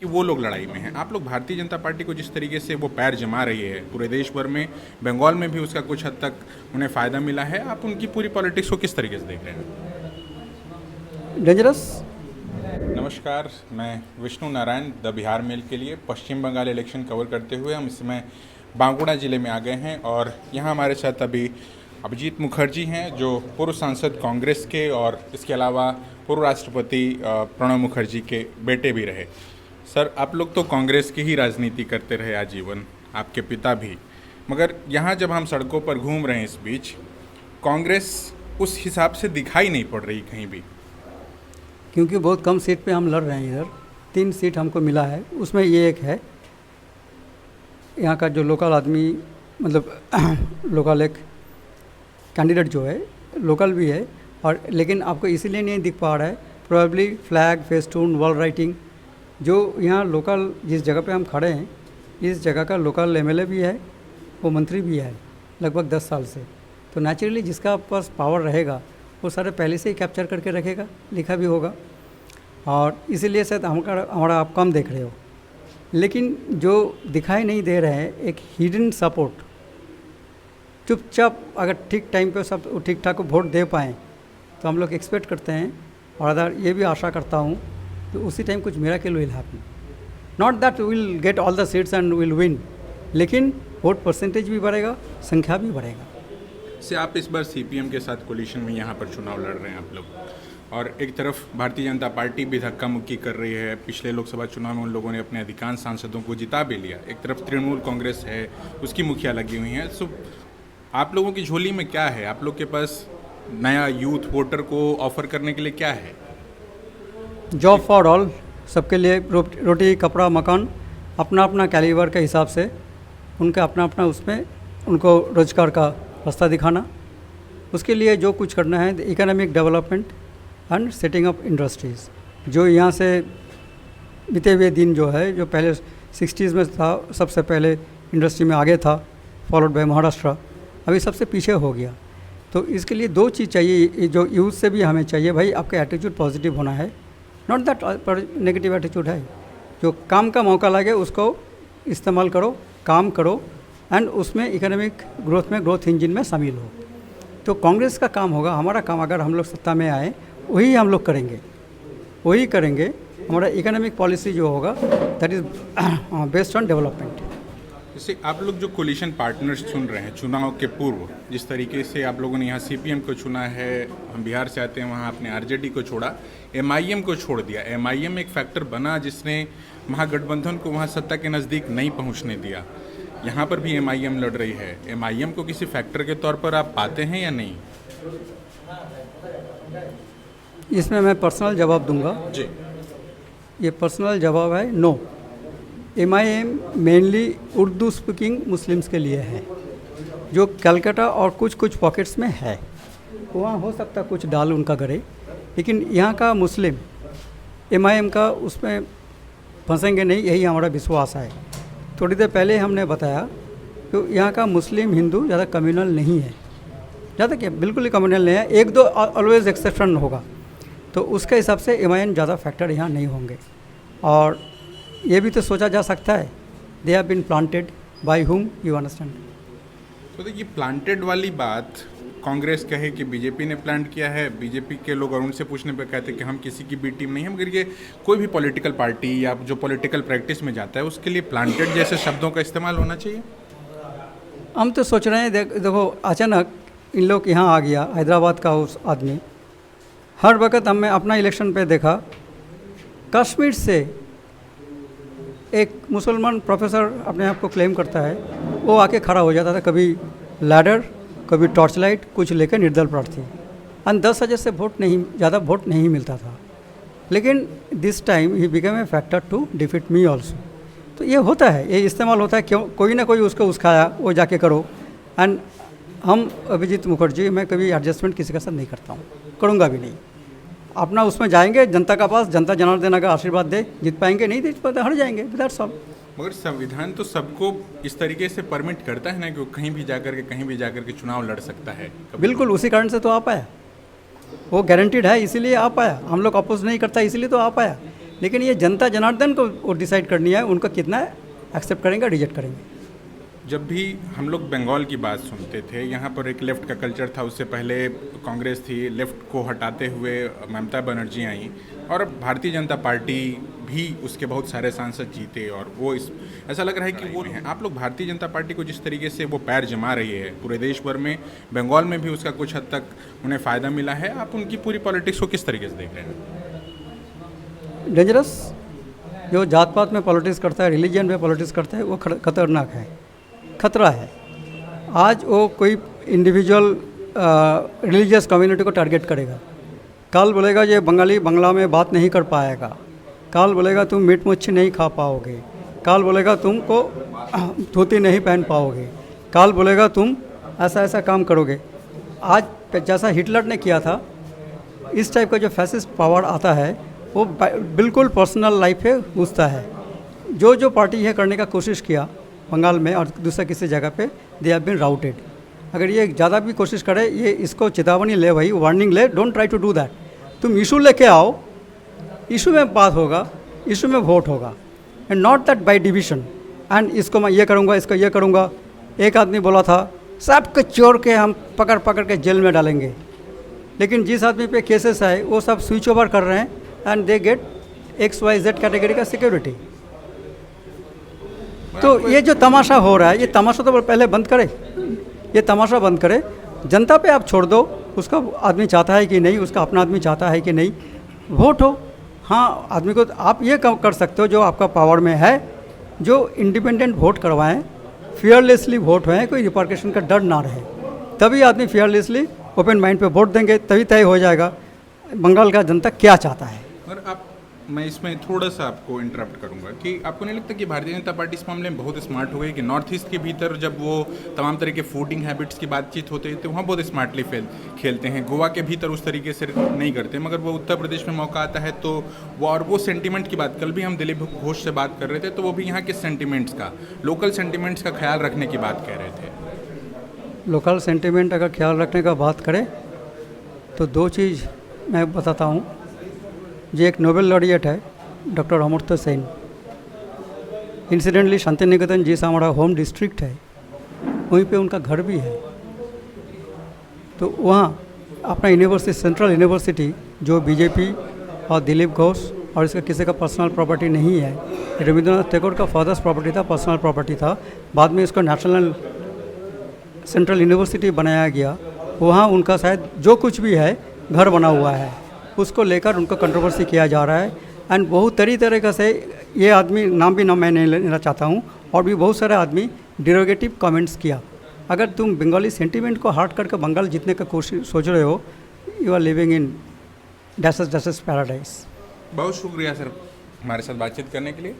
कि वो लोग लड़ाई में हैं। आप लोग भारतीय जनता पार्टी को जिस तरीके से वो पैर जमा रही है पूरे देश भर में, बंगाल में भी उसका कुछ हद तक उन्हें फ़ायदा मिला है, आप उनकी पूरी पॉलिटिक्स को किस तरीके से देख रहे हैं? डेंजरस। नमस्कार, मैं विष्णु नारायण द बिहार मेल के लिए पश्चिम बंगाल इलेक्शन कवर करते हुए हम इस समय बांकुड़ा ज़िले में आ गए हैं और यहाँ हमारे साथ अभी अभिजीत मुखर्जी हैं जो पूर्व सांसद कांग्रेस के और इसके अलावा पूर्व राष्ट्रपति प्रणब मुखर्जी के बेटे भी रहे। सर, आप लोग तो कांग्रेस की ही राजनीति करते रहे आजीवन, आपके पिता भी, मगर यहाँ जब हम सड़कों पर घूम रहे हैं इस बीच, कांग्रेस उस हिसाब से दिखाई नहीं पड़ रही कहीं भी। क्योंकि बहुत कम सीट पे हम लड़ रहे हैं। इधर 3 सीट हमको मिला है, उसमें ये एक है। यहाँ का जो लोकल आदमी, मतलब लोकल एक कैंडिडेट जो है, लोकल भी है, और लेकिन आपको इसीलिए नहीं दिख पा रहा है, probably flag, festoon, wall writing. जो यहाँ लोकल जिस जगह पे हम खड़े हैं, इस जगह का लोकल एमएलए भी है, वो मंत्री भी है लगभग 10 साल से। तो नेचुरली जिसका पास पावर रहेगा वो सारे पहले से ही कैप्चर करके रखेगा, लिखा भी होगा, और इसीलिए शायद हमारा आप कम देख रहे हो। लेकिन जो दिखाई नहीं दे रहे हैं, एक हिडन सपोर्ट, चुपचाप अगर ठीक टाइम पे सब ठीक ठाक वोट दे पाएँ तो हम लोग एक्सपेक्ट करते हैं, और अदर ये भी आशा करता हूँ कि उसी टाइम कुछ miracle will happen. Not that will get all the seats and will win, लेकिन वोट परसेंटेज भी बढ़ेगा, संख्या भी बढ़ेगा। से आप इस बार सीपीएम के साथ कोलिशन में यहाँ पर चुनाव लड़ रहे हैं आप लोग, और एक तरफ भारतीय जनता पार्टी भी धक्का मुक्की कर रही है। पिछले लोकसभा चुनाव में उन लोगों ने अपने अधिकांश सांसदों को जिता भी लिया। एक तरफ तृणमूल कांग्रेस है, उसकी मुखिया लगी हुई हैं। सो आप लोगों की झोली में क्या है? आप लोग के पास नया यूथ वोटर को ऑफर करने के लिए क्या है? जॉब फॉर ऑल, सबके लिए रोटी कपड़ा मकान, अपना अपना कैलिबर के हिसाब से उनका अपना अपना उसमें उनको रोजगार का रास्ता दिखाना। उसके लिए जो कुछ करना है, economic development and setting up industries. जो यहाँ से बीते हुए दिन जो है, जो पहले 60s में था, सबसे पहले इंडस्ट्री में आगे था, फॉलोड बाय महाराष्ट्र, अभी सबसे पीछे हो गया। तो इसके लिए 2 चीज़ चाहिए, जो यूथ से भी हमें चाहिए, भाई आपका एटीट्यूड पॉजिटिव होना है, नॉट दैट नेगेटिव एटीट्यूड है। जो काम का मौका लगे उसको इस्तेमाल करो, काम करो, एंड उसमें इकोनॉमिक ग्रोथ में, ग्रोथ इंजन में शामिल हो। तो कांग्रेस का काम होगा, हमारा काम अगर हम लोग सत्ता में आए वही हम लोग करेंगे, वही करेंगे। हमारा इकोनॉमिक पॉलिसी जो होगा that is based on development. जैसे आप लोग जो कोलिशन पार्टनर्स चुन रहे हैं चुनाव के पूर्व, जिस तरीके से आप लोगों ने यहाँ सीपीएम को चुना है, हम बिहार से आते हैं, वहाँ आपने आरजेडी को छोड़ा, एमआईएम को छोड़ दिया। एमआईएम एक फैक्टर बना जिसने महागठबंधन को वहाँ सत्ता के नज़दीक नहीं पहुँचने दिया। यहाँ पर भी एमआईएम लड़ रही है। एमआईएम को किसी फैक्टर के तौर पर आप पाते हैं या नहीं? इसमें मैं पर्सनल जवाब दूंगा जी। ये पर्सनल जवाब है, no. MIM mainly Urdu speaking Muslims के लिए है, जो कलकत्ता और कुछ पॉकेट्स में है। वहाँ हो सकता कुछ डाल उनका करे, लेकिन यहाँ का मुस्लिम एमआईएम का उसमें फंसेंगे नहीं, यही हमारा विश्वास है। थोड़ी देर पहले हमने बताया कि यहाँ का मुस्लिम हिंदू ज़्यादा कम्युनल नहीं है, ज़्यादा क्या, बिल्कुल ही कम्युनल नहीं है। 1-2 ऑलवेज एक्सेप्शन होगा, तो उसके हिसाब से एमआईएम ज़्यादा फैक्टर यहाँ नहीं होंगे। और ये भी तो सोचा जा सकता है, they have been planted by whom, you understand. तो देखिए, प्लांटेड वाली बात कांग्रेस कहे कि बीजेपी ने प्लांट किया है, बीजेपी के लोग और उनसे पूछने पर कहते हैं कि हम किसी की भी टीम नहीं है। मगर ये कोई भी पॉलिटिकल पार्टी या जो पॉलिटिकल प्रैक्टिस में जाता है उसके लिए प्लांटेड जैसे शब्दों का इस्तेमाल होना चाहिए। हम तो सोच रहे हैं, देखो अचानक इन लोग यहाँ आ गया, हैदराबाद का उस आदमी। हर वक्त हमने अपना इलेक्शन पे देखा, कश्मीर से एक मुसलमान प्रोफेसर अपने आप को क्लेम करता है, वो आके खड़ा हो जाता था, कभी लैडर, कभी टॉर्च लाइट कुछ लेकर निर्दल प्रार्थी, एंड 10,000 से ज़्यादा वोट नहीं मिलता था। लेकिन this time he become a factor to defeat me also. तो ये होता है, ये इस्तेमाल होता है, क्यों कोई ना कोई उसको उस्काया, वो जाके करो। एंड हम अभिजीत मुखर्जी, मैं कभी एडजस्टमेंट किसी के साथ नहीं करता हूँ, करूँगा भी नहीं। अपना उसमें जाएंगे जनता का पास, जनता जनार्दन का आशीर्वाद दे, जीत पाएंगे, नहीं जीत पाते हट जाएंगे, दैट्स ऑल। मगर संविधान तो सबको इस तरीके से परमिट करता है ना कि वो कहीं भी जाकर के चुनाव लड़ सकता है। बिल्कुल, उसी कारण से तो आ पाया, वो गारंटीड है, इसीलिए आ पाया। हम लोग अपोज नहीं करता, इसीलिए तो आ पाया। लेकिन ये जनता जनार्दन को वो डिसाइड करनी है, उनको कितना एक्सेप्ट करेंगे, रिजेक्ट करेंगे। जब भी हम लोग बंगाल की बात सुनते थे, यहाँ पर एक लेफ़्ट का कल्चर था, उससे पहले कांग्रेस थी, लेफ़्ट को हटाते हुए ममता बनर्जी आई और भारतीय जनता पार्टी भी उसके बहुत सारे सांसद जीते और वो ऐसा लग रहा है कि वो हैं। आप लोग भारतीय जनता पार्टी को जिस तरीके से वो पैर जमा रही है पूरे देश भर में, बंगाल में भी उसका कुछ हद तक उन्हें फ़ायदा मिला है, आप उनकी पूरी पॉलिटिक्स को किस तरीके से देख रहे हैं? डेंजरस। जो जात पात में पॉलिटिक्स करता है, रिलीजन में पॉलिटिक्स करता है, वो खतरनाक है, खतरा है। आज वो कोई इंडिविजुअल रिलीजियस कम्युनिटी को टारगेट करेगा, कल बोलेगा ये बंगाली बांग्ला में बात नहीं कर पाएगा, कल बोलेगा तुम मीट मच्छी नहीं खा पाओगे, कल बोलेगा तुमको धोती नहीं पहन पाओगे, कल बोलेगा तुम ऐसा ऐसा काम करोगे। आज जैसा हिटलर ने किया था, इस टाइप का जो फैसिस्ट पावर आता है वो बिल्कुल पर्सनल लाइफ पे घुसता है। जो जो पार्टी है करने का कोशिश किया बंगाल में और दूसरा किसी जगह पे, दे हैव बीन राउटेड। अगर ये ज़्यादा भी कोशिश करे, ये इसको चेतावनी ले भाई, वार्निंग ले, don't try to do that. तुम इशू लेके आओ, इशू में बात होगा, इशू में वोट होगा, and not that bye division. And इसको मैं ये करूँगा, इसको ये करूँगा। एक आदमी बोला था सबको चोर के हम पकड़ पकड़ के जेल में डालेंगे, लेकिन जिस आदमी पे केसेस आए वो सब स्विच ओवर कर रहे हैं and they get XYZ category का सिक्योरिटी। तो ये जो तमाशा हो रहा है, ये तमाशा तो पहले बंद करे, ये तमाशा बंद करे। जनता पे आप छोड़ दो, उसका आदमी चाहता है कि नहीं, उसका अपना आदमी चाहता है कि नहीं, वोट हो। हाँ, आदमी को आप ये कर सकते हो जो आपका पावर में है, जो इंडिपेंडेंट वोट करवाएं, फियरलेसली वोट होएं, कोई रिपार्केशन का डर ना रहे, तभी आदमी फियरलेसली ओपन माइंड पे वोट देंगे, तभी तय हो जाएगा बंगाल का जनता क्या चाहता है। और मैं इसमें थोड़ा सा आपको इंटरप्ट करूंगा कि आपको नहीं लगता कि भारतीय जनता पार्टी इस मामले में बहुत स्मार्ट हो गई कि नॉर्थ ईस्ट के भीतर जब वो तमाम तरह के फूडिंग हैबिट्स की बातचीत होती है तो वहाँ बहुत स्मार्टली खेलते हैं, गोवा के भीतर उस तरीके से नहीं करते, मगर वो उत्तर प्रदेश में मौका आता है तो वो सेंटिमेंट की बात, कल भी हम दिलीप घोष से बात कर रहे थे तो वो भी यहाँ के सेंटिमेंट्स का, लोकल सेंटिमेंट्स का ख्याल रखने की बात कह रहे थे। लोकल सेंटिमेंट अगर ख्याल रखने का बात करें तो दो चीज़ मैं बताता हूँ। जो एक नोबेल लॉरिएट है डॉक्टर अमर्त्य सेन, इंसिडेंटली शांति निकेतन जिस हमारा होम डिस्ट्रिक्ट है वहीं पे उनका घर भी है। तो वहाँ अपना यूनिवर्सिटी, सेंट्रल यूनिवर्सिटी, जो बीजेपी और दिलीप घोष और इसका किसी का पर्सनल प्रॉपर्टी नहीं है, रविंद्रनाथ टैगोर का फादर्स प्रॉपर्टी था, पर्सनल प्रॉपर्टी था, बाद में इसको नेशनल सेंट्रल यूनिवर्सिटी बनाया गया। वहाँ उनका शायद जो कुछ भी है घर बना हुआ है, उसको लेकर उनको कंट्रोवर्सी किया जा रहा है। एंड बहुत तरीके से ये आदमी, नाम भी मैं नहीं लेना चाहता हूँ, और भी बहुत सारे आदमी डिरोगेटिव कमेंट्स किया। अगर तुम बंगाली सेंटीमेंट को हार्ट करके बंगाल जीतने का कोशिश सोच रहे हो, यू आर लिविंग इन डैसेस पैराडाइज। बहुत शुक्रिया सर हमारे साथ बातचीत करने के लिए।